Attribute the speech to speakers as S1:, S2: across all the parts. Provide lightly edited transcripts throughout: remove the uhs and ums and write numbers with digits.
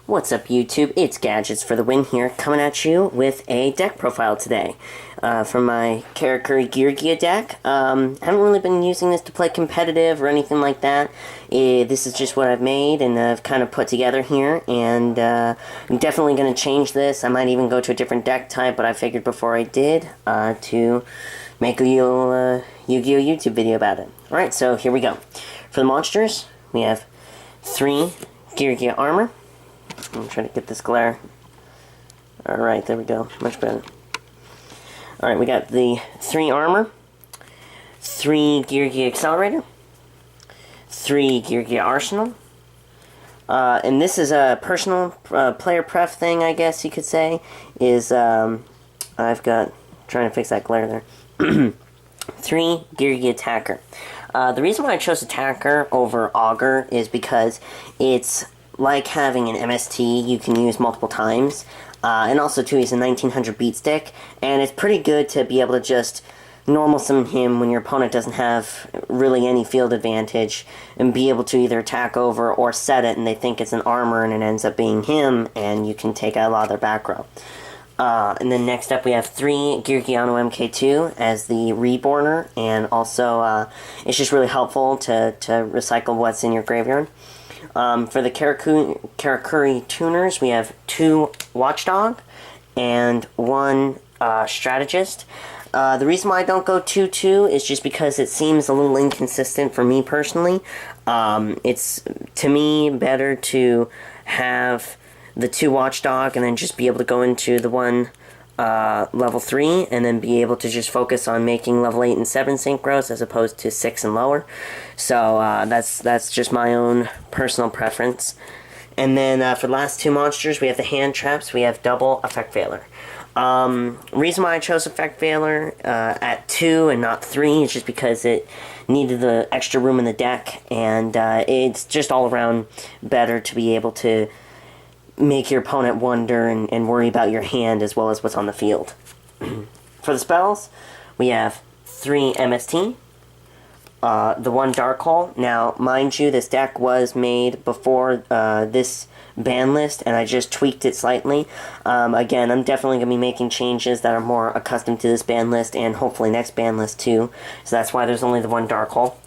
S1: What's up, YouTube? It's Gadgets for the Win here, coming at you with a deck profile today from my KaraGeargia Deck. Haven't really been using this to play competitive or anything like that. This is just what I've made and I've kind of put together here, and I'm definitely going to change this. I might even go to a different deck type, but I figured before I did to make a little Yu-Gi-Oh! YouTube video about it. Alright, so here we go. For the monsters, we have 3 Geargia Armor. I'm trying to get this glare. Alright, there we go. Much better. Alright, we got the 3 Armor, 3 Geargia Accelerator, 3 Geargia Arsenal, and this is a personal player pref thing, I guess you could say, is, I've got, trying to fix that glare there, 3 Geargia Attacker. The reason why I chose Attacker over Augur is because it's like having an MST you can use multiple times, and also too he's a 1900 beat stick, and it's pretty good to be able to just normal summon him when your opponent doesn't have really any field advantage, and be able to either attack over or set it and they think it's an armor and it ends up being him, and you can take out a lot of their back row. And then next up we have 3 Geargiano MK2 as the Reborner, and also it's just really helpful to recycle what's in your graveyard. For the Karakuri tuners, we have 2 Watchdog and 1 Strategist. The reason why I don't go 2-2 is just because it seems a little inconsistent for me personally. It's, to me, better to have the 2 Watchdog and then just be able to go into the 1 level 3 and then be able to just focus on making level 8 and 7 synchros as opposed to 6 and lower. So that's just my own personal preference. And then for the last 2 monsters, we have the hand traps. We have double Effect Veiler. Reason why I chose Effect Veiler at 2 and not 3 is just because it needed the extra room in the deck, and it's just all around better to be able to make your opponent wonder and worry about your hand as well as what's on the field. For the spells, we have 3 MST, the 1 Dark Hole. Now, mind you, this deck was made before this ban list, and I just tweaked it slightly. Again, I'm definitely going to be making changes that are more accustomed to this ban list, and hopefully next ban list too. So that's why there's only the 1 Dark Hole.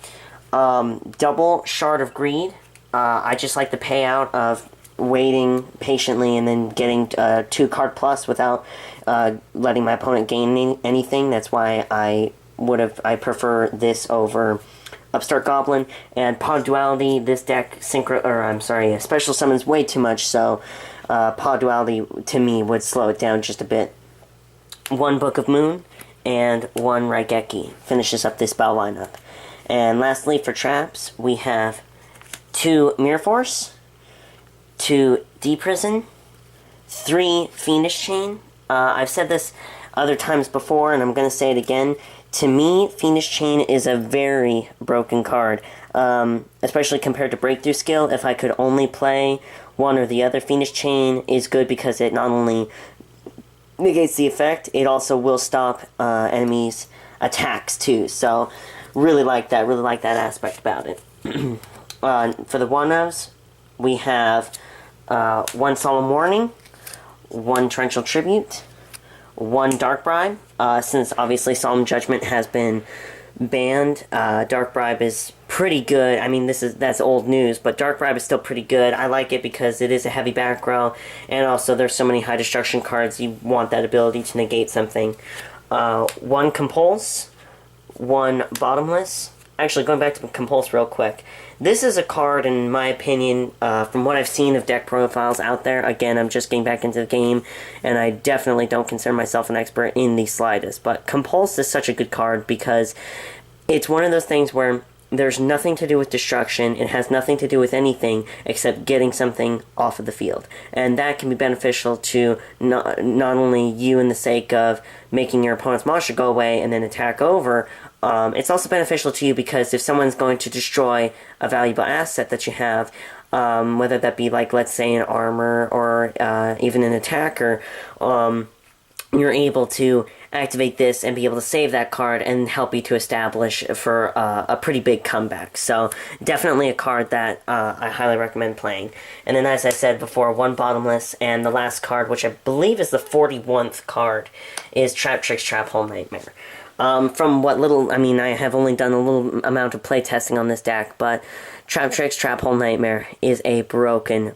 S1: Double Shard of Greed. I just like the payout of waiting patiently and then getting 2 card plus without letting my opponent gain anything. That's why I prefer this over Upstart Goblin. And Pod Duality, this deck special summons way too much, so Pod Duality to me would slow it down just a bit. 1 Book of Moon and 1 Raigeki finishes up this spell lineup. And lastly, for traps, we have 2 Mirror Force, 2 Deprison, 3 Fiendish Chain. I've said this other times before, and I'm going to say it again. To me, Fiendish Chain is a very broken card, especially compared to Breakthrough Skill. If I could only play one or the other, Fiendish Chain is good because it not only negates the effect, it also will stop enemies' attacks too. So, really like that aspect about it. For the one-ofs, we have 1 Solemn Warning, 1 Torrential Tribute, 1 Dark Bribe. Since obviously Solemn Judgment has been banned, Dark Bribe is pretty good. I mean, that's old news, but Dark Bribe is still pretty good. I like it because it is a heavy back row, and also there's so many high destruction cards, you want that ability to negate something. 1 Compulse, 1 Bottomless. Actually, going back to Compulse real quick. This is a card, in my opinion, from what I've seen of deck profiles out there. Again, I'm just getting back into the game, and I definitely don't consider myself an expert in the slightest. But Compulse is such a good card because it's one of those things where there's nothing to do with destruction. It has nothing to do with anything except getting something off of the field. And that can be beneficial to not only you in the sake of making your opponent's monster go away and then attack over. It's also beneficial to you because if someone's going to destroy a valuable asset that you have, whether that be like, let's say, an armor or even an attacker, you're able to activate this and be able to save that card and help you to establish for a pretty big comeback. So definitely a card that I highly recommend playing. And then, as I said before, one bottomless, and the last card, which I believe is the 41st card, is Trap Tricks Trap Hole Nightmare. From what little, I mean, I have only done a little amount of play testing on this deck, but Trap Tricks Trap Hole Nightmare is a broken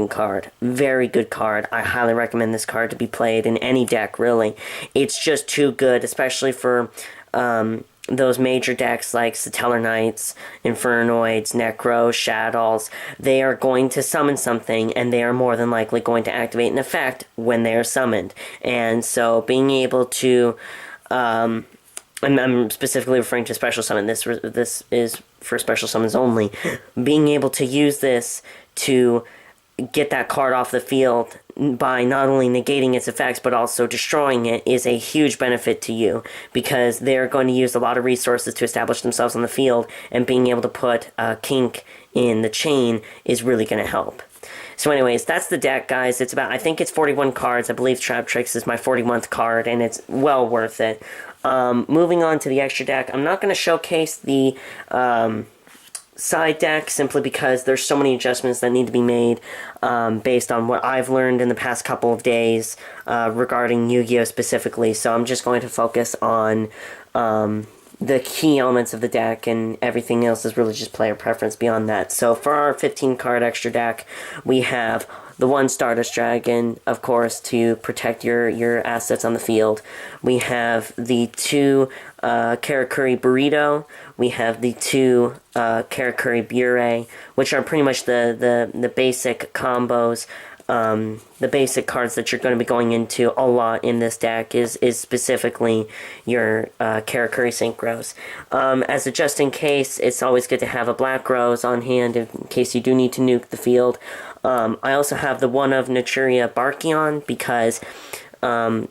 S1: card. Very good card. I highly recommend this card to be played in any deck, really. It's just too good, especially for those major decks like Satellar Knights, Infernoids, Necro, Shadows. They are going to summon something, and they are more than likely going to activate an effect when they are summoned. And so being able to... I'm specifically referring to special summon. This is for special summons only. Being able to use this to get that card off the field by not only negating its effects but also destroying it is a huge benefit to you, because they're going to use a lot of resources to establish themselves on the field, and being able to put a kink in the chain is really going to help. So anyways, that's the deck, guys. It's about, I think it's 41 cards. I believe Trap Tricks is my 41st card, and it's well worth it. Moving on to the extra deck, I'm not going to showcase the side deck simply because there's so many adjustments that need to be made based on what I've learned in the past couple of days regarding Yu-Gi-Oh! Specifically. So I'm just going to focus on the key elements of the deck, and everything else is really just player preference beyond that. So for our 15 card extra deck, we have the one Stardust Dragon, of course, to protect your assets on the field. We have the two Karakuri Burrito. We have the two Karakuri Bure, which are pretty much the basic combos. The basic cards that you're going to be going into a lot in this deck is specifically your Karakuri Synchros. As a just in case, it's always good to have a Black Rose on hand in case you do need to nuke the field. I also have the one of Naturia Barkion because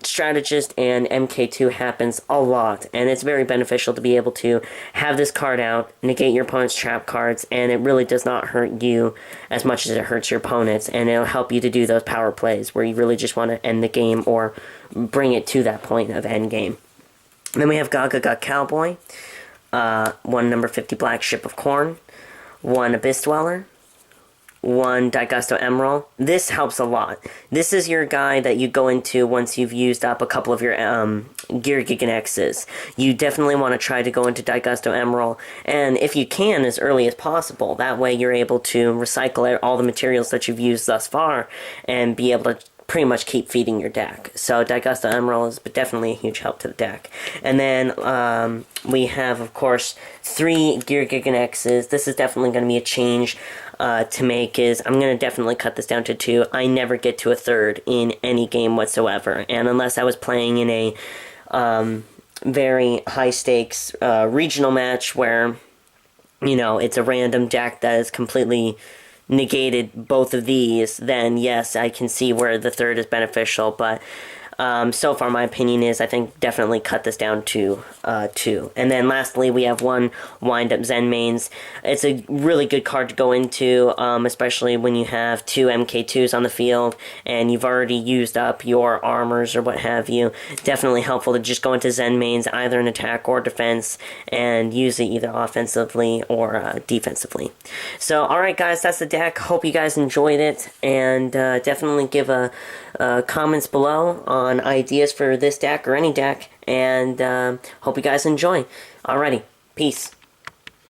S1: Strategist and MK2 happens a lot, and it's very beneficial to be able to have this card out, negate your opponent's trap cards, and it really does not hurt you as much as it hurts your opponents, and it'll help you to do those power plays where you really just want to end the game or bring it to that point of end game. And then we have Gaga Cowboy, one number 50 Black Ship of Corn, one Abyss Dweller, one Digusto Emerald. This helps a lot. This is your guy that you go into once you've used up a couple of your Gear Gigan X's. You definitely want to try to go into Digusto Emerald, and if you can, as early as possible. That way you're able to recycle all the materials that you've used thus far and be able to pretty much keep feeding your deck. So Digusto Emerald is definitely a huge help to the deck. And then we have, of course, 3 Gear Gigan X's. This is definitely going to be a change to make. I'm going to definitely cut this down to 2. I never get to a 3rd in any game whatsoever. And unless I was playing in a very high-stakes regional match where, you know, it's a random deck that is completely negated both of these, then yes, I can see where the 3rd is beneficial, but so far my opinion is I think definitely cut this down to 2. And then lastly we have one Wind Up Zen Mains. It's a really good card to go into, especially when you have 2 MK2s on the field and you've already used up your armors or what have you. Definitely helpful to just go into Zen Mains, either in attack or defense, and use it either offensively or defensively. So alright guys, that's the deck. Hope you guys enjoyed it, and definitely give comments below on ideas for this deck or any deck, and hope you guys enjoy. Alrighty, peace.